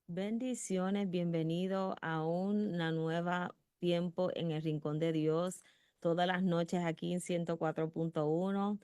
Bendiciones, bienvenido a una nueva tiempo en el Rincón de Dios. Todas las noches aquí en 104.1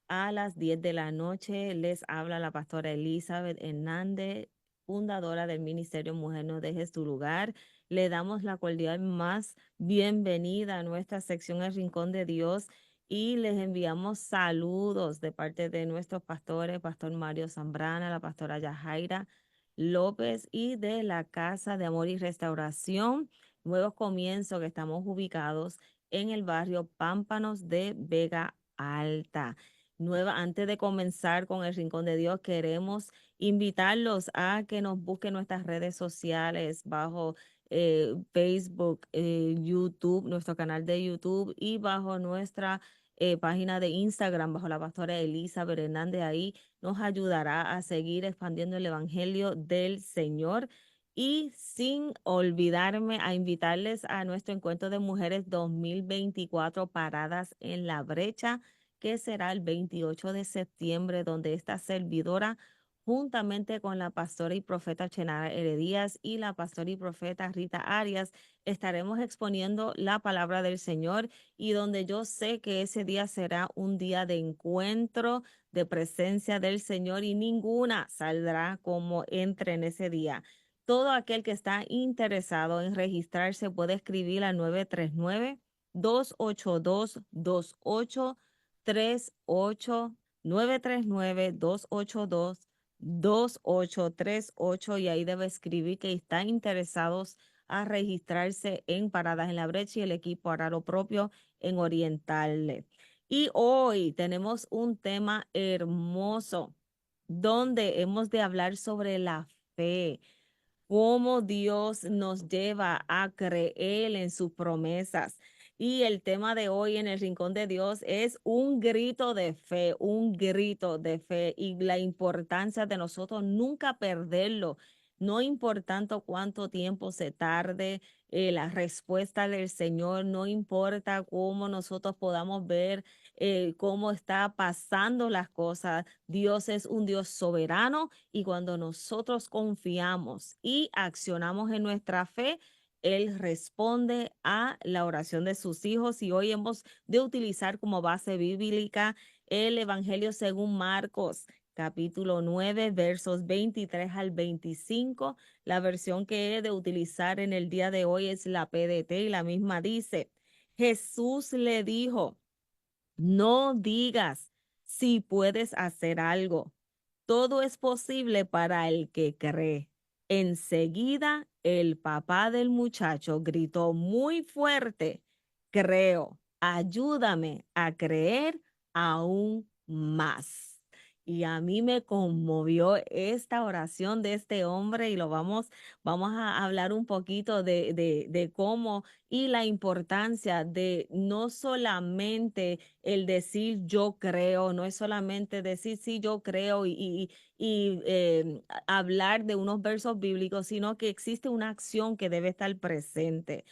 a las 10 de la noche les habla la pastora Elizabeth Hernández, fundadora del Ministerio Mujer No Dejes Tu Lugar. Le damos la cordial más bienvenida a nuestra sección El Rincón de Dios y les enviamos saludos de parte de nuestros pastores, Pastor Mario Zambrana, la pastora Yajaira López y de la Casa de Amor y Restauración, Nuevos Comienzos, que estamos ubicados en el barrio Pámpanos de Vega Alta. Antes de comenzar con el Rincón de Dios, queremos invitarlos a que nos busquen nuestras redes sociales bajo Facebook, YouTube, nuestro canal de YouTube y bajo nuestra página de Instagram, bajo la pastora Elizabeth Hernández. Ahí nos ayudará a seguir expandiendo el Evangelio del Señor. Y sin olvidarme a invitarles a nuestro encuentro de mujeres 2024 paradas en la brecha, que será el 28 de septiembre, donde esta servidora, juntamente con la pastora y profeta Chenara Heredías y la pastora y profeta Rita Arias, estaremos exponiendo la palabra del Señor y donde yo sé que ese día será un día de encuentro, de presencia del Señor y ninguna saldrá como entre en ese día. Todo aquel que está interesado en registrarse puede escribir al 939-282-2838, 939-282-2838 y ahí debe escribir que está interesados a registrarse en Paradas en la Brecha y el equipo hará lo propio en orientarle. Y hoy tenemos un tema hermoso donde hemos de hablar sobre la fe, cómo Dios nos lleva a creer en sus promesas. Y el tema de hoy en el Rincón de Dios es un grito de fe, un grito de fe y la importancia de nosotros nunca perderlo, no importando cuánto tiempo se tarde. La respuesta del Señor, no importa cómo nosotros podamos ver cómo está pasando las cosas. Dios es un Dios soberano y cuando nosotros confiamos y accionamos en nuestra fe, Él responde a la oración de sus hijos y hoy hemos de utilizar como base bíblica el Evangelio según Marcos, capítulo 9, versos 23 al 25. La versión que he de utilizar en el día de hoy es la PDT y la misma dice, Jesús le dijo, no digas si puedes hacer algo. Todo es posible para el que cree. Enseguida, el papá del muchacho gritó muy fuerte, creo, ayúdame a creer aún más. Y a mí me conmovió esta oración de este hombre y vamos a hablar un poquito de cómo y la importancia de no solamente el decir yo creo, no es solamente decir sí, yo creo hablar de unos versos bíblicos, sino que existe una acción que debe estar presente.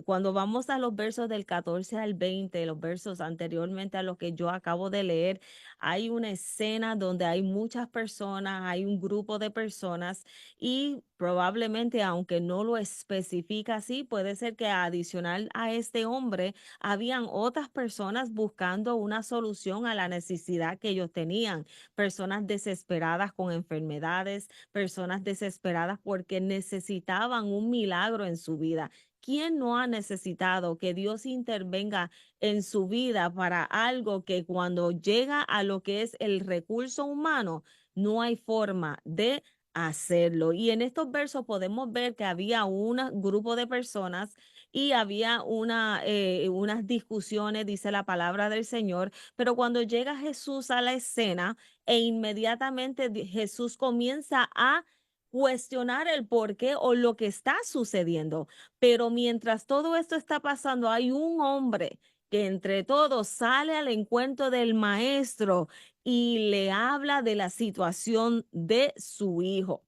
Cuando vamos a los versos del 14 al 20, los versos anteriormente a los que yo acabo de leer, hay una escena donde hay muchas personas, hay un grupo de personas y probablemente, aunque no lo especifica así, puede ser que adicional a este hombre, habían otras personas buscando una solución a la necesidad que ellos tenían, personas desesperadas con enfermedades, personas desesperadas porque necesitaban un milagro en su vida. ¿Quién no ha necesitado que Dios intervenga en su vida para algo que cuando llega a lo que es el recurso humano, no hay forma de hacerlo? Y en estos versos podemos ver que había un grupo de personas y había unas discusiones, dice la palabra del Señor, pero cuando llega Jesús a la escena e inmediatamente Jesús comienza a cuestionar el por qué o lo que está sucediendo. Pero mientras todo esto está pasando, hay un hombre que entre todos sale al encuentro del maestro y le habla de la situación de su hijo.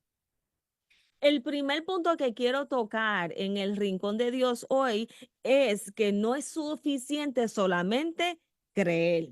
El primer punto que quiero tocar en el Rincón de Dios hoy es que no es suficiente solamente creer.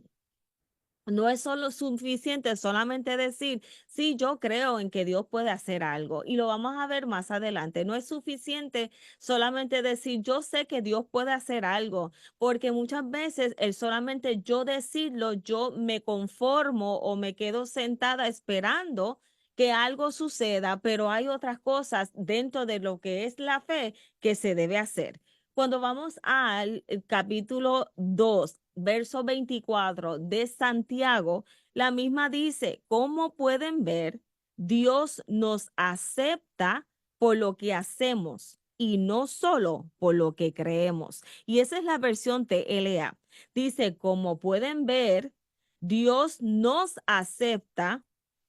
No es solo suficiente solamente decir, sí, yo creo en que Dios puede hacer algo y lo vamos a ver más adelante. No es suficiente solamente decir, yo sé que Dios puede hacer algo, porque muchas veces el solamente yo decirlo, yo me conformo o me quedo sentada esperando que algo suceda, pero hay otras cosas dentro de lo que es la fe que se debe hacer. Cuando vamos al capítulo 2, verso 24 de Santiago, la misma dice, como pueden ver, Dios nos acepta por lo que hacemos y no solo por lo que creemos. Y esa es la versión TLA. Dice, como pueden ver, Dios nos acepta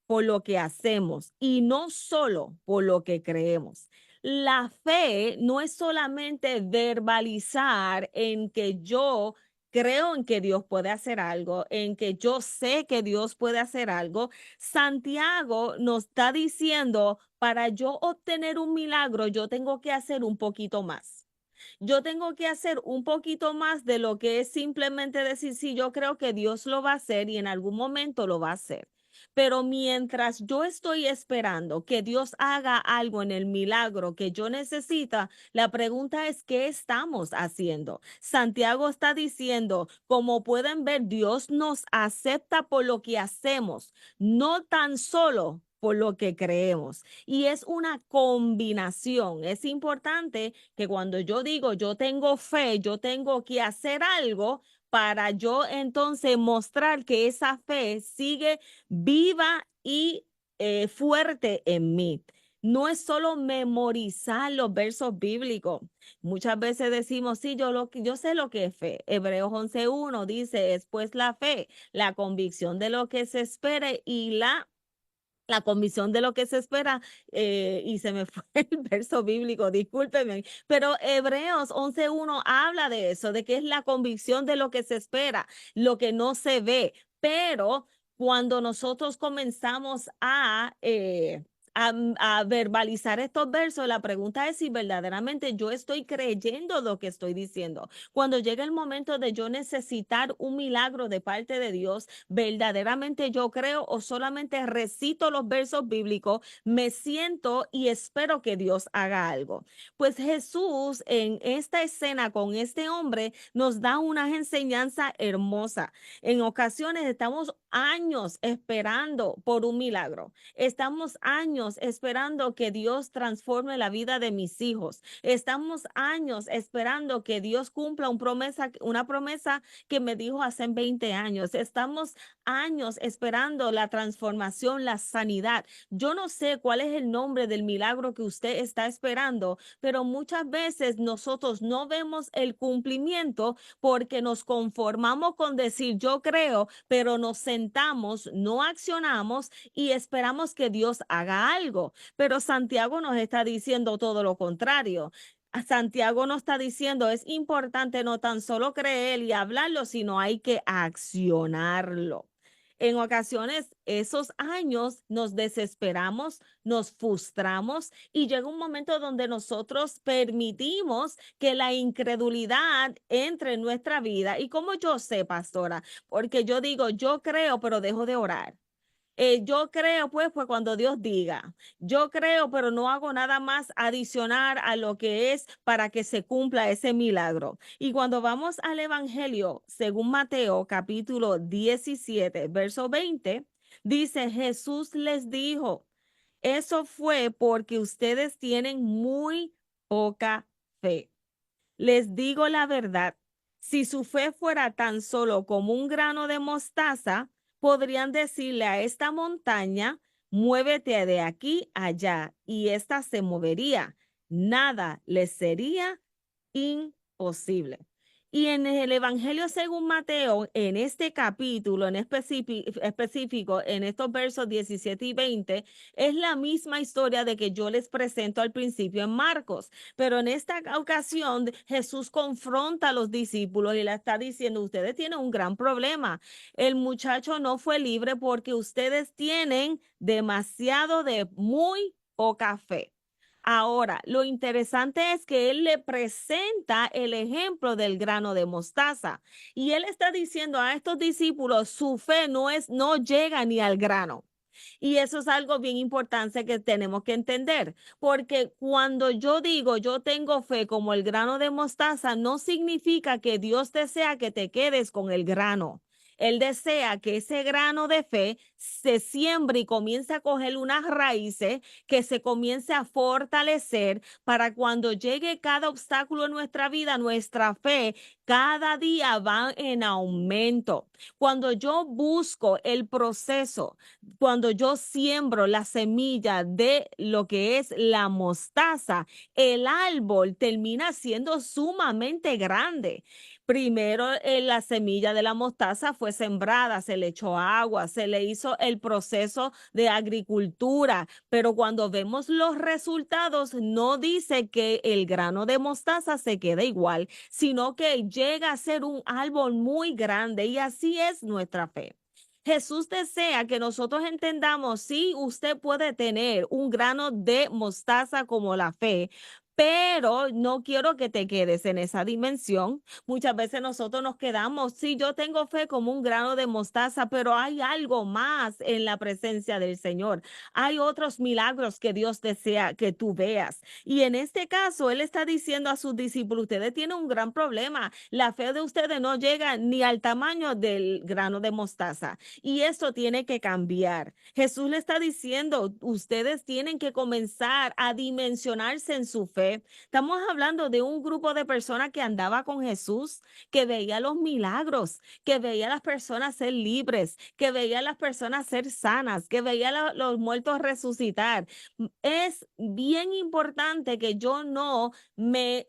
por lo que hacemos y no solo por lo que creemos. La fe no es solamente verbalizar en que yo creo en que Dios puede hacer algo, en que yo sé que Dios puede hacer algo. Santiago nos está diciendo, para yo obtener un milagro, yo tengo que hacer un poquito más. Yo tengo que hacer un poquito más de lo que es simplemente decir, sí, yo creo que Dios lo va a hacer y en algún momento lo va a hacer. Pero mientras yo estoy esperando que Dios haga algo en el milagro que yo necesito, la pregunta es, ¿qué estamos haciendo? Santiago está diciendo, como pueden ver, Dios nos acepta por lo que hacemos, no tan solo por lo que creemos. Y es una combinación. Es importante que cuando yo digo yo tengo fe, yo tengo que hacer algo para yo entonces mostrar que esa fe sigue viva y fuerte en mí. No es solo memorizar los versos bíblicos. Muchas veces decimos, sí, yo sé lo que es fe. Hebreos 11:1 dice, es pues la fe, la convicción de lo que se espera y la convicción de lo que se espera, y se me fue el verso bíblico, discúlpeme, pero Hebreos 11:1 habla de eso, de que es la convicción de lo que se espera, lo que no se ve, pero cuando nosotros comenzamos a verbalizar estos versos, la pregunta es si verdaderamente yo estoy creyendo lo que estoy diciendo. Cuando llega el momento de yo necesitar un milagro de parte de Dios, verdaderamente yo creo o solamente recito los versos bíblicos, me siento y espero que Dios haga algo. Pues Jesús en esta escena con este hombre nos da una enseñanza hermosa. En ocasiones estamos años esperando por un milagro. Estamos años esperando que Dios transforme la vida de mis hijos. Estamos años esperando que Dios cumpla una promesa que me dijo hace 20 años. Estamos años esperando la transformación, la sanidad. Yo no sé cuál es el nombre del milagro que usted está esperando, pero muchas veces nosotros no vemos el cumplimiento porque nos conformamos con decir yo creo, pero nos sentamos, no accionamos y esperamos que Dios haga algo. Pero Santiago nos está diciendo todo lo contrario. Santiago nos está diciendo, es importante no tan solo creer y hablarlo, sino hay que accionarlo. En ocasiones, esos años nos desesperamos, nos frustramos y llega un momento donde nosotros permitimos que la incredulidad entre en nuestra vida. ¿Y como yo sé, pastora? Porque yo digo, yo creo, pero dejo de orar. Yo creo, pues cuando Dios diga, yo creo, pero no hago nada más adicionar a lo que es para que se cumpla ese milagro. Y cuando vamos al Evangelio, según Mateo, capítulo 17, verso 20, dice, Jesús les dijo, eso fue porque ustedes tienen muy poca fe. Les digo la verdad, si su fe fuera tan solo como un grano de mostaza, podrían decirle a esta montaña, muévete de aquí a allá, y ésta se movería. Nada les sería imposible. Y en el Evangelio según Mateo, en este capítulo en específico, en estos versos 17 y 20, es la misma historia de que yo les presento al principio en Marcos. Pero en esta ocasión Jesús confronta a los discípulos y le está diciendo, ustedes tienen un gran problema. El muchacho no fue libre porque ustedes tienen demasiado de muy poca fe. Ahora, lo interesante es que él le presenta el ejemplo del grano de mostaza y él está diciendo a estos discípulos, su fe no llega ni al grano. Y eso es algo bien importante que tenemos que entender, porque cuando yo digo yo tengo fe como el grano de mostaza, no significa que Dios desea que te quedes con el grano. Él desea que ese grano de fe se siembre y comience a coger unas raíces, que se comience a fortalecer para cuando llegue cada obstáculo en nuestra vida, nuestra fe cada día va en aumento. Cuando yo busco el proceso, cuando yo siembro la semilla de lo que es la mostaza, el árbol termina siendo sumamente grande. Primero, la semilla de la mostaza fue sembrada, se le echó agua, se le hizo el proceso de agricultura, pero cuando vemos los resultados, no dice que el grano de mostaza se quede igual, sino que llega a ser un árbol muy grande y así es nuestra fe. Jesús desea que nosotros entendamos si usted puede tener un grano de mostaza como la fe, pero no quiero que te quedes en esa dimensión. Muchas veces nosotros nos quedamos, sí, yo tengo fe como un grano de mostaza, pero hay algo más en la presencia del Señor. Hay otros milagros que Dios desea que tú veas. Y en este caso, Él está diciendo a sus discípulos, ustedes tienen un gran problema. La fe de ustedes no llega ni al tamaño del grano de mostaza. Y eso tiene que cambiar. Jesús le está diciendo, ustedes tienen que comenzar a dimensionarse en su fe. Estamos hablando de un grupo de personas que andaba con Jesús, que veía los milagros, que veía a las personas ser libres, que veía a las personas ser sanas, que veía a los muertos resucitar. Es bien importante que yo no me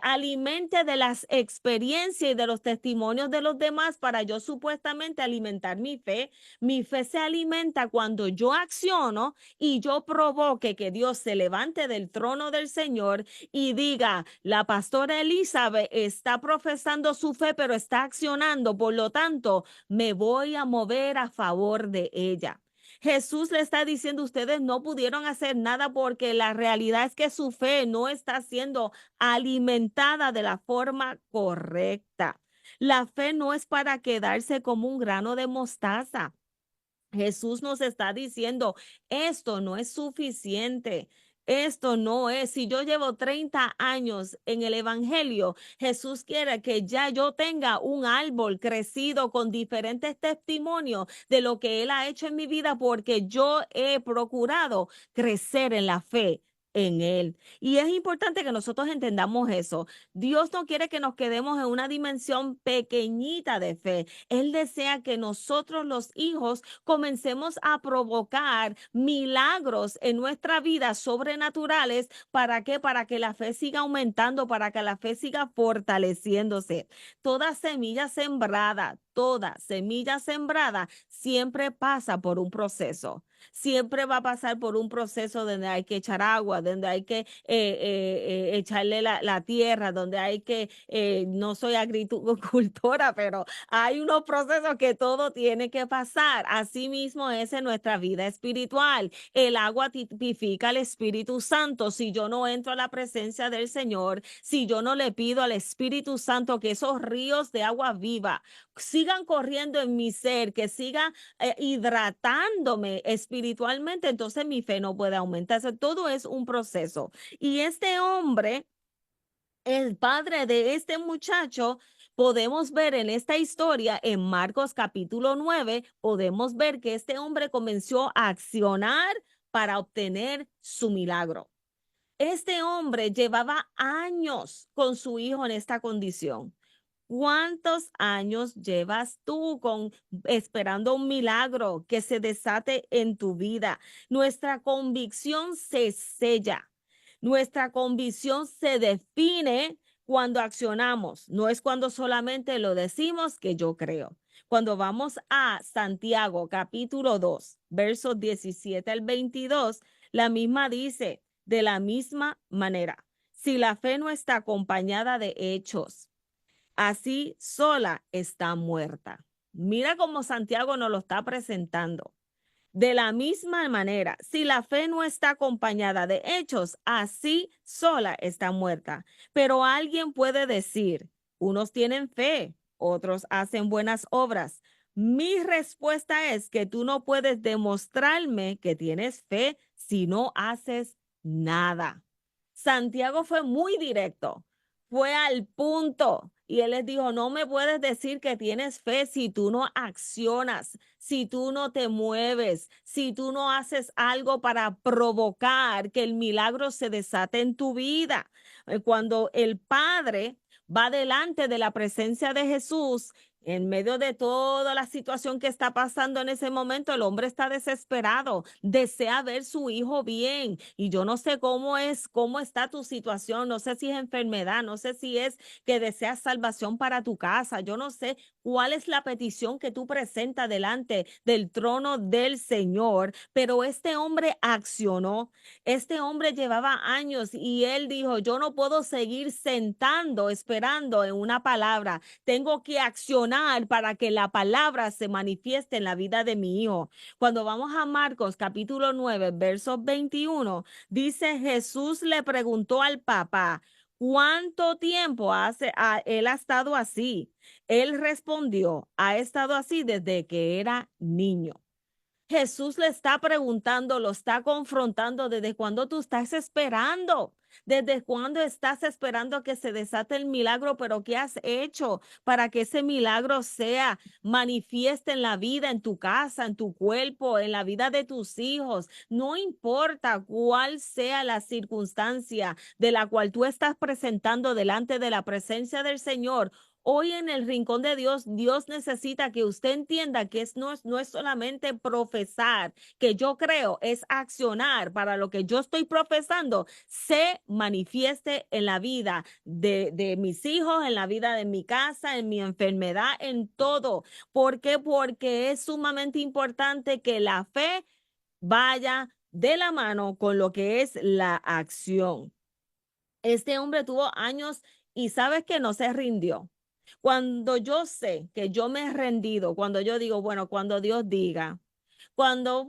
alimente de las experiencias y de los testimonios de los demás para yo supuestamente alimentar mi fe. Mi fe se alimenta cuando yo acciono y yo provoque que Dios se levante del trono del Señor y diga, la pastora Elizabeth está profesando su fe, pero está accionando, por lo tanto, me voy a mover a favor de ella. Jesús le está diciendo, ustedes no pudieron hacer nada porque la realidad es que su fe no está siendo alimentada de la forma correcta. La fe no es para quedarse como un grano de mostaza. Jesús nos está diciendo, esto no es suficiente. Esto no es, si yo llevo 30 años en el Evangelio, Jesús quiere que ya yo tenga un árbol crecido con diferentes testimonios de lo que Él ha hecho en mi vida porque yo he procurado crecer en la fe en Él. Y es importante que nosotros entendamos eso. Dios no quiere que nos quedemos en una dimensión pequeñita de fe. Él desea que nosotros los hijos comencemos a provocar milagros en nuestra vida sobrenaturales. ¿Para qué? Para que la fe siga aumentando, para que la fe siga fortaleciéndose. Toda semilla sembrada siempre pasa por un proceso. Siempre va a pasar por un proceso donde hay que echar agua, donde hay que echarle la tierra, donde hay que, no soy agricultora, pero hay unos procesos que todo tiene que pasar. Así mismo es en nuestra vida espiritual. El agua tipifica al Espíritu Santo. Si yo no entro a la presencia del Señor, si yo no le pido al Espíritu Santo que esos ríos de agua viva sigan corriendo en mi ser, que sigan hidratándome espiritualmente, entonces mi fe no puede aumentarse. Todo es un proceso. Y este hombre, el padre de este muchacho, podemos ver en esta historia, en Marcos capítulo 9, podemos ver que este hombre comenzó a accionar para obtener su milagro. Este hombre llevaba años con su hijo en esta condición. ¿Cuántos años llevas tú esperando un milagro que se desate en tu vida? Nuestra convicción se sella. Nuestra convicción se define cuando accionamos. No es cuando solamente lo decimos que yo creo. Cuando vamos a Santiago capítulo 2, versos 17 al 22, la misma dice, de la misma manera, si la fe no está acompañada de hechos, así sola está muerta. Mira cómo Santiago nos lo está presentando. De la misma manera, si la fe no está acompañada de hechos, así sola está muerta. Pero alguien puede decir, unos tienen fe, otros hacen buenas obras. Mi respuesta es que tú no puedes demostrarme que tienes fe si no haces nada. Santiago fue muy directo, fue al punto. Y él les dijo, no me puedes decir que tienes fe si tú no accionas, si tú no te mueves, si tú no haces algo para provocar que el milagro se desate en tu vida. Cuando el Padre va delante de la presencia de Jesús, en medio de toda la situación que está pasando en ese momento, el hombre está desesperado, desea ver su hijo bien. Y yo no sé cómo está tu situación, no sé si es enfermedad, no sé si es que deseas salvación para tu casa, yo no sé cuál es la petición que tú presentas delante del trono del Señor, pero este hombre accionó. Este hombre llevaba años y él dijo, yo no puedo seguir sentando esperando en una palabra, tengo que accionar para que la palabra se manifieste en la vida de mi hijo. Cuando vamos a Marcos capítulo 9, versos 21, dice Jesús le preguntó al papá, ¿cuánto tiempo él ha estado así? Él respondió, ha estado así desde que era niño. Jesús le está preguntando, lo está confrontando, ¿desde cuándo tú estás esperando? ¿Desde cuándo estás esperando que se desate el milagro? Pero ¿qué has hecho para que ese milagro sea manifieste en la vida, en tu casa, en tu cuerpo, en la vida de tus hijos? No importa cuál sea la circunstancia de la cual tú estás presentando delante de la presencia del Señor. Hoy en el rincón de Dios, Dios necesita que usted entienda que no es solamente profesar, que yo creo, es accionar para lo que yo estoy profesando, se manifieste en la vida de mis hijos, en la vida de mi casa, en mi enfermedad, en todo. ¿Por qué? Porque es sumamente importante que la fe vaya de la mano con lo que es la acción. Este hombre tuvo años y sabes que no se rindió. Cuando yo sé que yo me he rendido, cuando yo digo, bueno, cuando Dios diga, cuando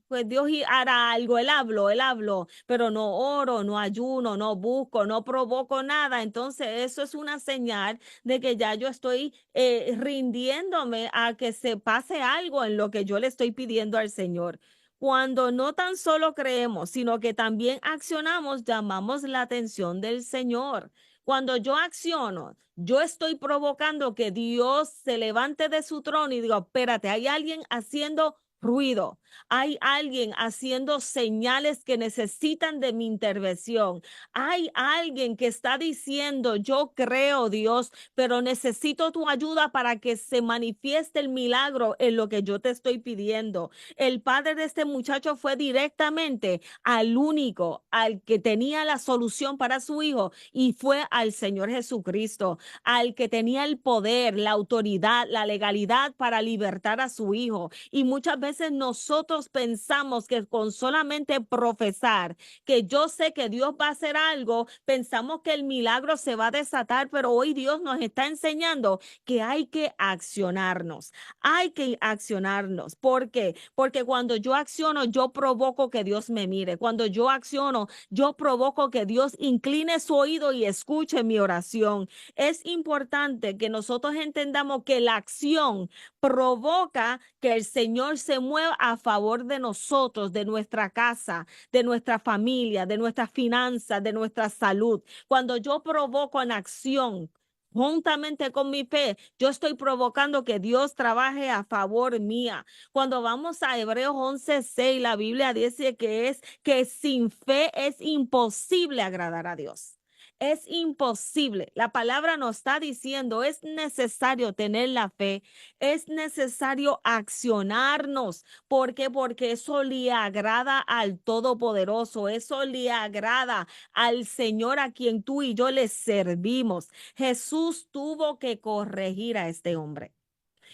pues Dios hará algo, él habló, pero no oro, no ayuno, no busco, no provoco nada. Entonces eso es una señal de que ya yo estoy rindiéndome a que se pase algo en lo que yo le estoy pidiendo al Señor. Cuando no tan solo creemos, sino que también accionamos, llamamos la atención del Señor. Cuando yo acciono, yo estoy provocando que Dios se levante de su trono y digo, espérate, hay alguien haciendo ruido. Hay alguien haciendo señales que necesitan de mi intervención. Hay alguien que está diciendo, yo creo Dios, pero necesito tu ayuda para que se manifieste el milagro en lo que yo te estoy pidiendo. El padre de este muchacho fue directamente al único, al que tenía la solución para su hijo y fue al Señor Jesucristo, al que tenía el poder, la autoridad, la legalidad para libertar a su hijo. Y muchas veces nosotros pensamos que con solamente profesar que yo sé que Dios va a hacer algo, pensamos que el milagro se va a desatar, pero hoy Dios nos está enseñando que hay que accionarnos. Hay que accionarnos. ¿Por qué? Porque cuando yo acciono, yo provoco que Dios me mire. Cuando yo acciono, yo provoco que Dios incline su oído y escuche mi oración. Es importante que nosotros entendamos que la acción provoca que el Señor se mueva a favor de nosotros, de nuestra casa, de nuestra familia, de nuestras finanzas, de nuestra salud. Cuando yo provoco en acción, juntamente con mi fe, yo estoy provocando que Dios trabaje a favor mía. Cuando vamos a Hebreos 11:6, la Biblia dice que es que sin fe es imposible agradar a Dios. Es imposible. La palabra nos está diciendo, es necesario tener la fe, es necesario accionarnos. ¿Por qué? Porque eso le agrada al Todopoderoso, eso le agrada al Señor a quien tú y yo le servimos. Jesús tuvo que corregir a este hombre.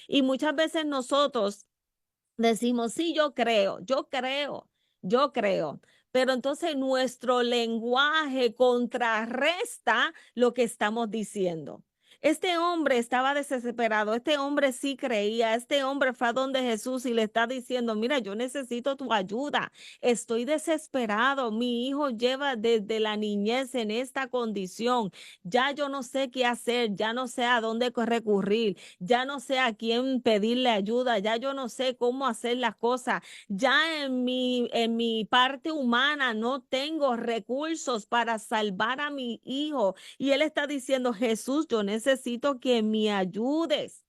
Y muchas veces nosotros decimos, sí, yo creo. Pero entonces nuestro lenguaje contrarresta lo que estamos diciendo. Este hombre estaba desesperado, este hombre sí creía, este hombre fue a donde Jesús y le está diciendo, mira, yo necesito tu ayuda, estoy desesperado, mi hijo lleva desde la niñez en esta condición, ya yo no sé qué hacer, ya no sé a dónde recurrir, ya no sé a quién pedirle ayuda, ya yo no sé cómo hacer las cosas, ya en mi parte humana no tengo recursos para salvar a mi hijo. Y él está diciendo, Jesús, yo necesito que me ayudes.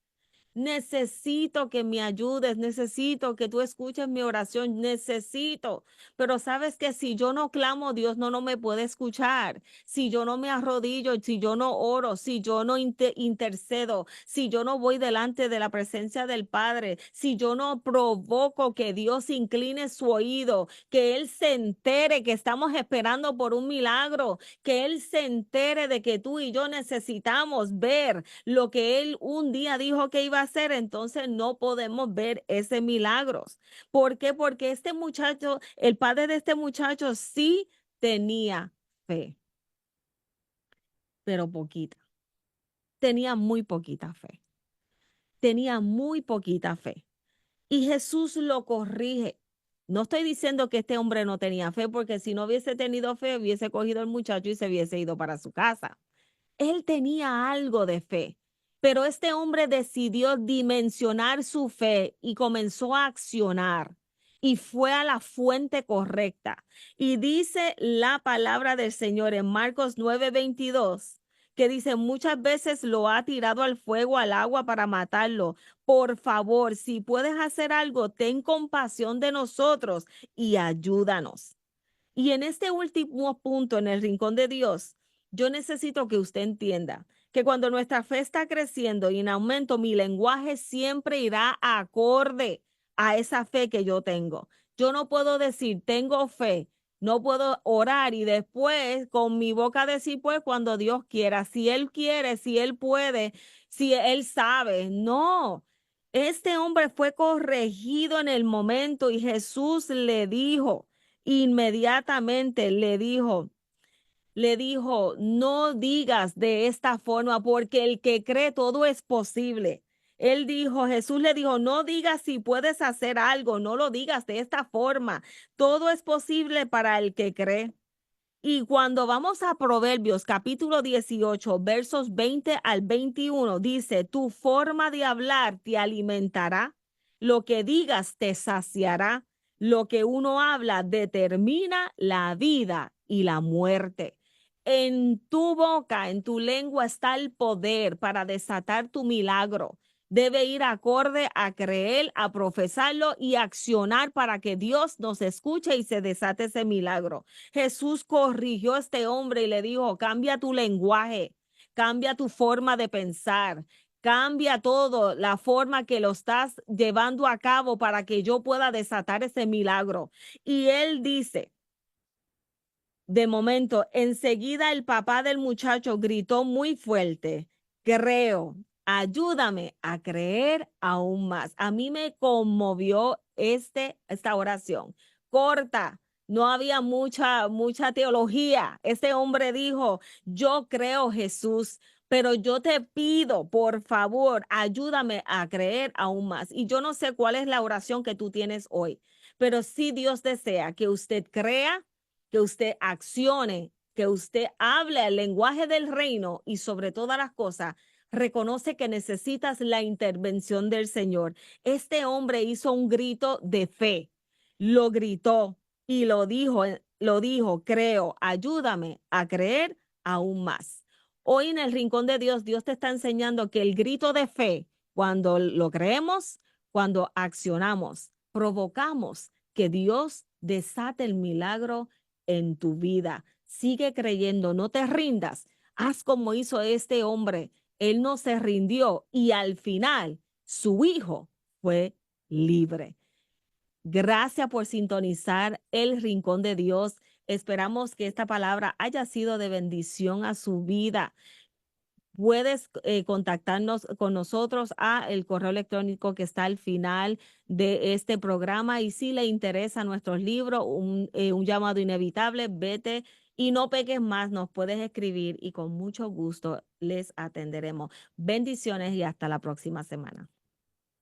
Necesito que me ayudes, necesito que tú escuches mi oración, necesito. Pero sabes que si yo no clamo, Dios no me puede escuchar. Si yo no me arrodillo, si yo no oro, si yo no intercedo, si yo no voy delante de la presencia del Padre, si yo no provoco que Dios incline su oído, que Él se entere que estamos esperando por un milagro, que Él se entere de que tú y yo necesitamos ver lo que Él un día dijo que iba a hacer, entonces no podemos ver ese milagros. ¿Por qué? Porque este muchacho, el padre de este muchacho sí tenía fe, pero poquita. Tenía muy poquita fe. Tenía muy poquita fe. Y Jesús lo corrige. No estoy diciendo que este hombre no tenía fe, porque si no hubiese tenido fe, hubiese cogido al muchacho y se hubiese ido para su casa. Él tenía algo de fe, pero este hombre decidió dimensionar su fe y comenzó a accionar y fue a la fuente correcta. Y dice la palabra del Señor en Marcos 9:22, que dice, muchas veces lo ha tirado al fuego, al agua para matarlo. Por favor, si puedes hacer algo, ten compasión de nosotros y ayúdanos. Y en este último punto, en el rincón de Dios, yo necesito que usted entienda que cuando nuestra fe está creciendo y en aumento, mi lenguaje siempre irá acorde a esa fe que yo tengo. Yo no puedo decir, tengo fe, no puedo orar y después con mi boca decir, pues cuando Dios quiera, si Él quiere, si Él puede, si Él sabe. No, este hombre fue corregido en el momento y Jesús le dijo, inmediatamente le dijo, no digas de esta forma, porque el que cree todo es posible. Él dijo, Jesús le dijo, no digas si puedes hacer algo, no lo digas de esta forma. Todo es posible para el que cree. Y cuando vamos a Proverbios capítulo 18, versos 20 al 21, dice, tu forma de hablar te alimentará, lo que digas te saciará, lo que uno habla determina la vida y la muerte. En tu boca, en tu lengua está el poder para desatar tu milagro. Debe ir acorde a creer, a profesarlo y accionar para que Dios nos escuche y se desate ese milagro. Jesús corrigió a este hombre y le dijo, cambia tu lenguaje, cambia tu forma de pensar, cambia todo, la forma que lo estás llevando a cabo para que yo pueda desatar ese milagro. Y él dice, de momento, enseguida el papá del muchacho gritó muy fuerte, creo, ayúdame a creer aún más. A mí me conmovió esta oración. Corta, no había mucha teología. Este hombre dijo, yo creo Jesús, pero yo te pido, por favor, ayúdame a creer aún más. Y yo no sé cuál es la oración que tú tienes hoy, pero sí Dios desea que usted crea, que usted accione, que usted hable el lenguaje del reino y sobre todas las cosas, reconoce que necesitas la intervención del Señor. Este hombre hizo un grito de fe, lo gritó y lo dijo, creo, ayúdame a creer aún más. Hoy en el Rincón de Dios, Dios te está enseñando que el grito de fe, cuando lo creemos, cuando accionamos, provocamos que Dios desate el milagro en tu vida. Sigue creyendo, no te rindas. Haz como hizo este hombre. Él no se rindió y al final su hijo fue libre. Gracias por sintonizar el Rincón de Dios. Esperamos que esta palabra haya sido de bendición a su vida. puedes contactarnos con nosotros a el correo electrónico que está al final de este programa. Y si le interesan nuestros libros, un llamado inevitable, vete y no peques más, nos puedes escribir y con mucho gusto les atenderemos. Bendiciones y hasta la próxima semana.